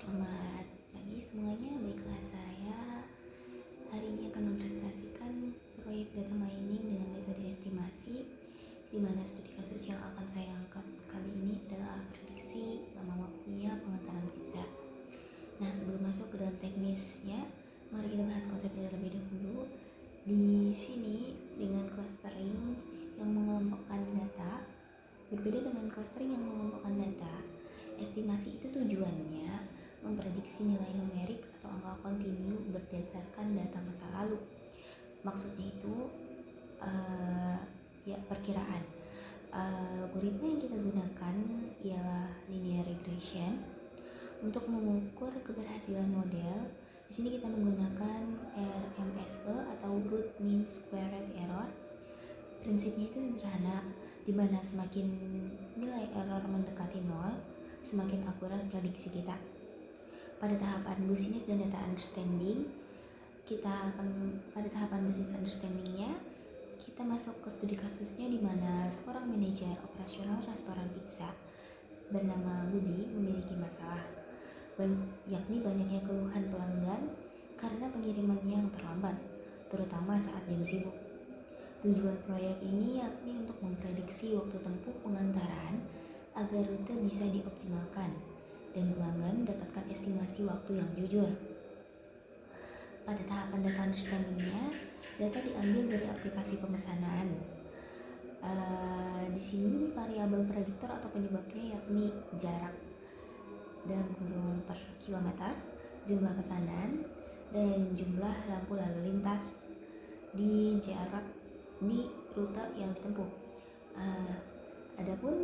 Selamat pagi semuanya, baiklah saya hari ini akan mempresentasikan proyek data mining dengan metode estimasi, di mana studi kasus yang akan saya angkat kali ini adalah prediksi lama waktunya pengantaran pizza. Nah, sebelum masuk ke dalam teknisnya, mari kita bahas konsepnya terlebih dahulu. Di sini dengan clustering yang mengelompokkan data, berbeda dengan clustering yang mengelompokkan data, estimasi itu tujuannya memprediksi nilai numerik atau angka kontinu berdasarkan data masa lalu. Maksudnya itu perkiraan. Algoritma yang kita gunakan ialah linear regression. Untuk mengukur keberhasilan model, di sini kita menggunakan RMSE atau root mean squared error. Prinsipnya itu sederhana, di mana semakin nilai error mendekati 0, semakin akurat prediksi kita. Pada tahapan business dan data understanding, pada tahapan business understandingnya, kita masuk ke studi kasusnya di mana seorang manajer operasional restoran pizza bernama Budi memiliki masalah, yakni banyaknya keluhan pelanggan karena pengirimannya yang terlambat, terutama saat jam sibuk. Tujuan proyek ini yakni untuk memprediksi waktu tempuh pengantaran agar rute bisa dioptimalkan dan pelanggan mendapatkan estimasi waktu yang jujur. Pada tahapan data understanding-nya, data diambil dari aplikasi pemesanan. Di sini variabel prediktor atau penyebabnya yakni jarak dalam kurung per kilometer, jumlah pesanan, dan jumlah lampu lalu lintas di jarak di rute yang ditempuh. Adapun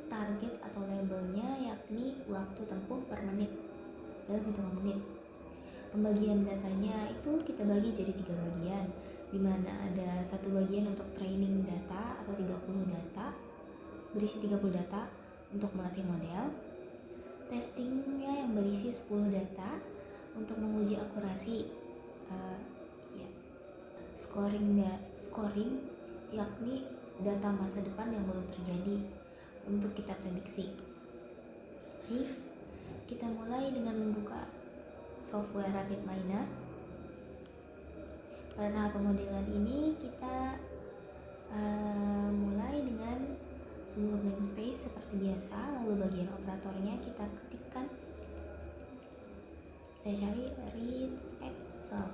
target atau labelnya yakni waktu tempuh per menit dalam hitungan menit. Pembagian datanya itu kita bagi jadi 3 bagian, di mana ada satu bagian untuk training data atau 30 data, berisi 30 data untuk melatih model, testingnya yang berisi 10 data untuk menguji akurasi, scoring yakni data masa depan yang belum terjadi untuk kita prediksi. Baik, kita mulai dengan membuka software RapidMiner. Pada tahap pemodelan ini kita mulai dengan sebuah blank space seperti biasa, lalu bagian operatornya kita ketikkan, kita cari read Excel,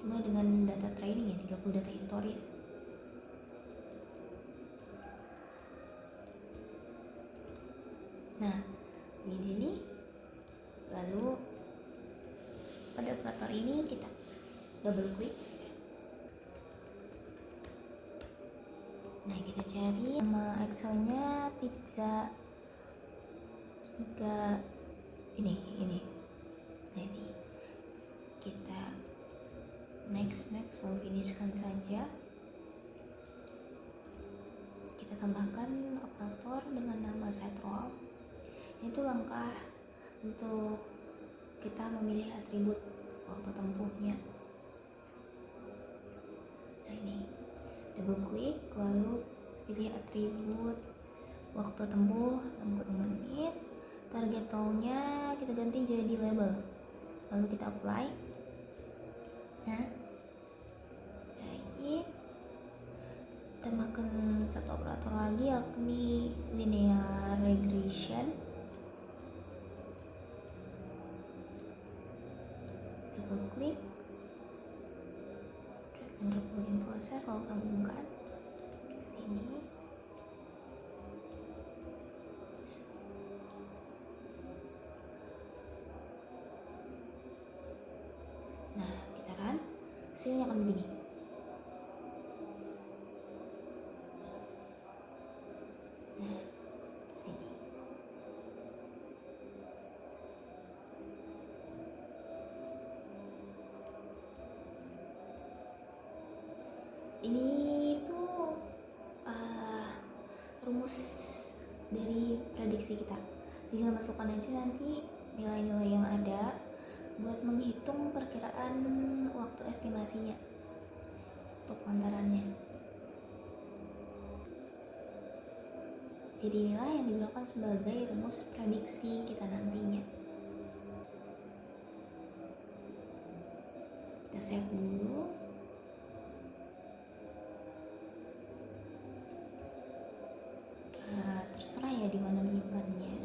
mulai dengan data training ya, 30 data historis. Nah, di sini lalu pada operator ini kita double klik. Nah, kita cari nama Excelnya pizza 3 ini. Nah, ini kita next lalu finishkan saja. Kita tambahkan operator dengan nama setRow. Itu langkah untuk kita memilih atribut waktu tempuhnya. Nah, ini double klik lalu pilih atribut waktu tempuh 60 menit, target row-nya kita ganti jadi label, lalu kita apply. Nah, ini tambahkan satu operator lagi yakni linear regression. Double klik, drag and drop bagian proses, lalu sambungkan ke sini. Nah, kita run, hasilnya akan begini. Nah, sini. Ini tuh rumus dari prediksi kita. Tinggal masukkan aja nanti nilai-nilai yang ada buat menghitung perkiraan waktu estimasinya untuk pengantarannya. Jadi inilah yang digunakan sebagai rumus prediksi kita nantinya. kita save dulu. Terserah ya di mana menyimpannya.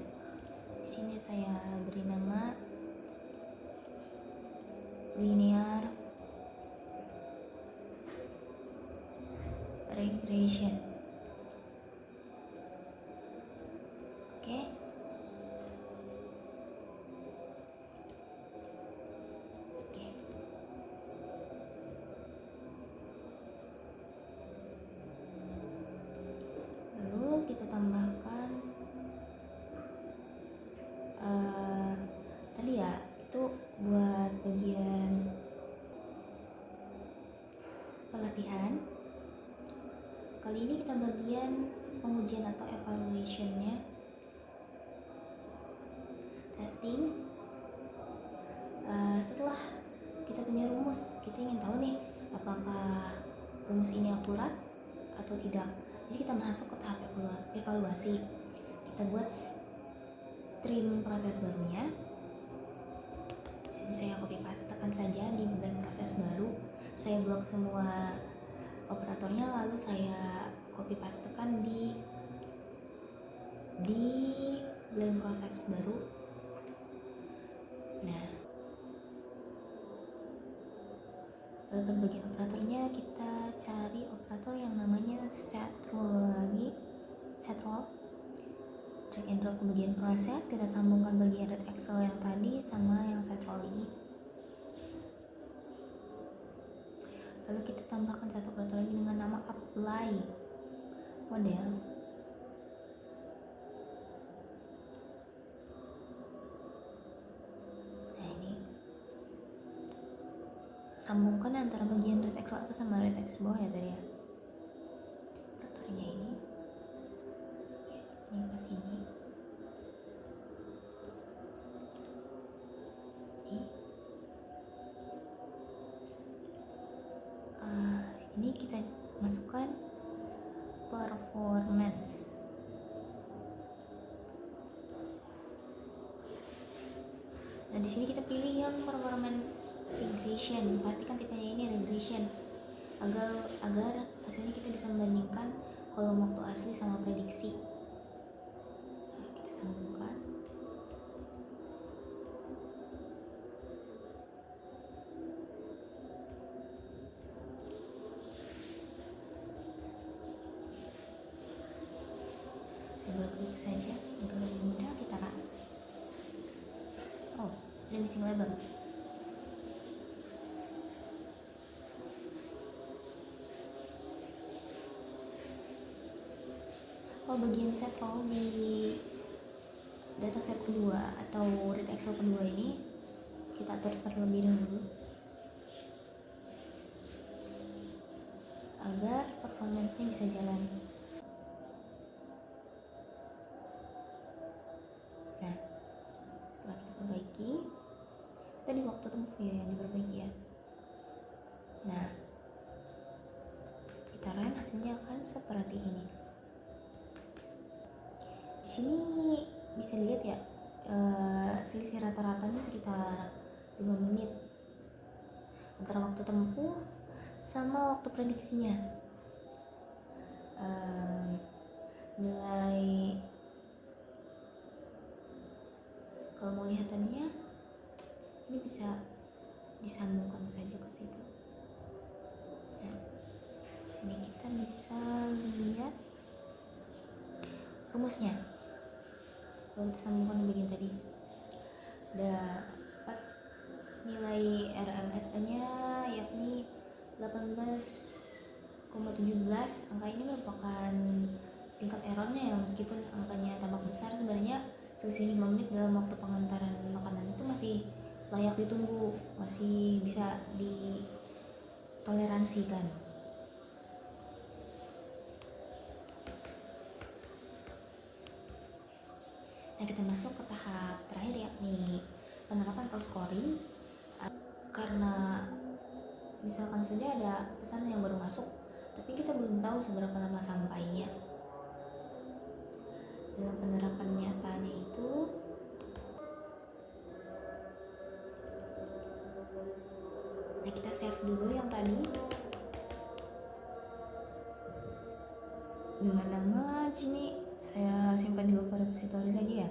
Di sini saya beri nama linear regression. Oke. Oke. Lalu kita tambahkan tadi ya, itu buat bagian pelatihan. Kali ini kita bagian pengujian atau evaluationnya, testing. Setelah kita punya rumus, kita ingin tahu nih apakah rumus ini akurat atau tidak. Jadi kita masuk ke tahap evaluasi. Kita buat stream proses barunya. Di sini saya copy paste, tekan saja di blank proses baru. Saya blok semua operatornya, lalu saya copy paste tekan di blank proses baru. Nah, pada bagian operatornya kita cari operator yang namanya set rule lagi. Set rule, drag and drop ke bagian proses, kita sambungkan bagian red excel yang tadi sama yang set rule ini. Lalu kita tambahkan satu operator lagi dengan nama apply model. Nah, ini sambungkan antara bagian red excel atas sama red excel bawah ya tadi ya. Operatornya ini ke sini. Ini kita masukkan performance. Nah, di sini kita pilih yang performance regression. Pastikan tipenya ini regression agar hasilnya kita bisa membandingkan kolom waktu asli sama prediksi. Nah, kita sambungkan. Double klik saja agar lebih mudah kita run. Oh, ada missing label. Oh, bagian set row di dataset kedua atau read excel kedua ini kita atur terlebih dahulu agar performance-nya bisa jalan. Nah, setelah kita perbaiki, tadi waktu tempuh ya yang diperbaiki ya. Nah, kita run, hasilnya akan seperti ini. Di sini bisa dilihat ya, selisih rata-ratanya sekitar 5 menit antara waktu tempuh sama waktu prediksinya. Nilai, kalau mau lihat tadinya, ini bisa disambungkan saja ke situ. Nah, sini kita bisa lihat rumusnya. Kalau kita sambungkan di bagian tadi, dapat nilai RMSA-nya yakni 18,17. Angka ini merupakan tingkat errornya ya, meskipun angkanya tampak besar, sebenarnya selisih 5 menit dalam waktu pengantaran makanan itu masih layak ditunggu, masih bisa ditoleransikan. Nah, kita masuk ke tahap terakhir yakni penerapan atau scoring. Karena misalkan saja ada pesan yang baru masuk tapi kita belum tahu seberapa lama sampainya. Dalam penerapan nyatanya itu nah, kita save dulu yang tadi dengan nama sini saya simpan di local repository saja ya,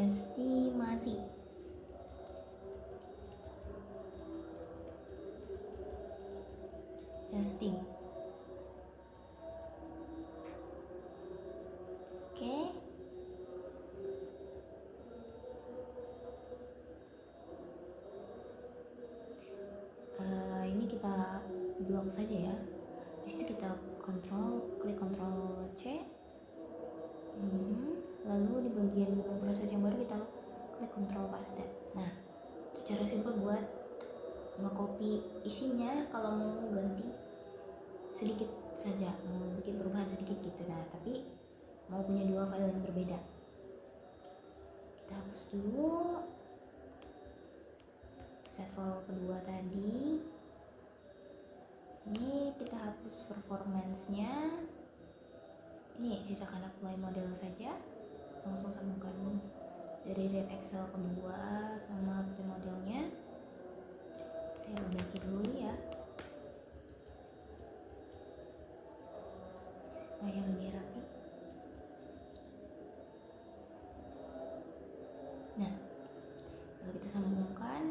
estimasi. Testing. Oke. Ini kita blok saja ya. Di situ kita klik Ctrl C. Lalu di bagian proses yang baru kita klik Ctrl paste. Nah, itu cara simpel buat nge-copy isinya. Kalau mau ganti sedikit saja, mau bikin perubahan sedikit gitu. Nah, tapi mau punya dua file yang berbeda, kita hapus dulu set file kedua tadi. Ini kita hapus performance-nya. Ini sisakan apply model saja, langsung sambungkan dari read Excel kedua sama apply modelnya. Saya perbaiki dulu ya supaya lebih rapi. Nah, lalu kita sambungkan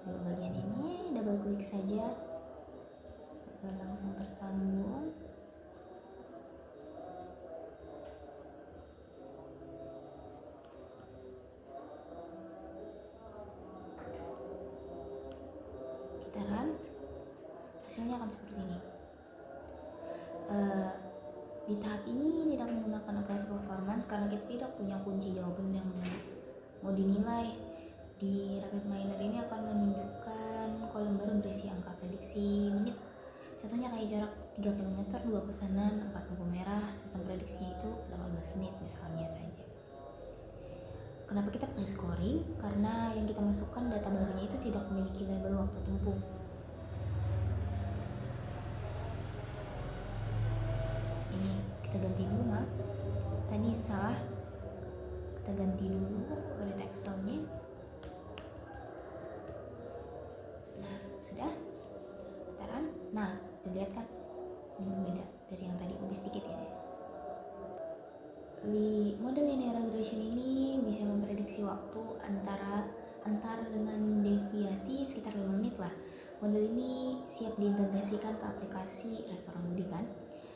dua bagian ini, double klik saja agar langsung tersambung. Kita run, hasilnya akan seperti ini. Di tahap ini tidak menggunakan operator performance karena kita tidak punya kunci jawaban yang mau dinilai. Di RapidMiner ini akan menunjukkan kolom baru berisi angka prediksi menit. Contohnya kayak jarak 3 km, 2 pesanan, 4 lampu merah, sistem prediksi itu 18 menit misalnya saja. Kenapa kita pakai scoring? Karena yang kita masukkan data barunya itu tidak memiliki label waktu tempuh. Ini kita ganti dulu, maaf. Tadi salah. Kita ganti dulu read Excel-nya. Nah, sudah. Kita run. Nah, bisa lihat kan? Ini berbeda dari yang tadi, lebih sedikit ya. Model linear regression ini bisa memprediksi waktu antar dengan deviasi sekitar 5 menit lah. Model ini siap diintegrasikan ke aplikasi restoran Budi kan.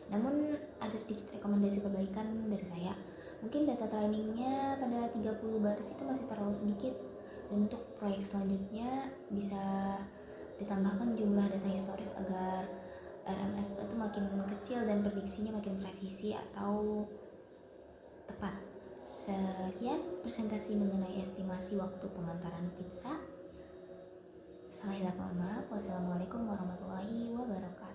Namun ada sedikit rekomendasi perbaikan dari saya. Mungkin data trainingnya pada 30 baris itu masih terlalu sedikit, dan untuk proyek selanjutnya bisa ditambahkan jumlah data historis agar RMS itu makin kecil dan prediksinya makin presisi atau tepat. Sekian presentasi mengenai estimasi waktu pengantaran pizza. Salah hilaf mohon maaf. Wassalamualaikum warahmatullahi wabarakatuh.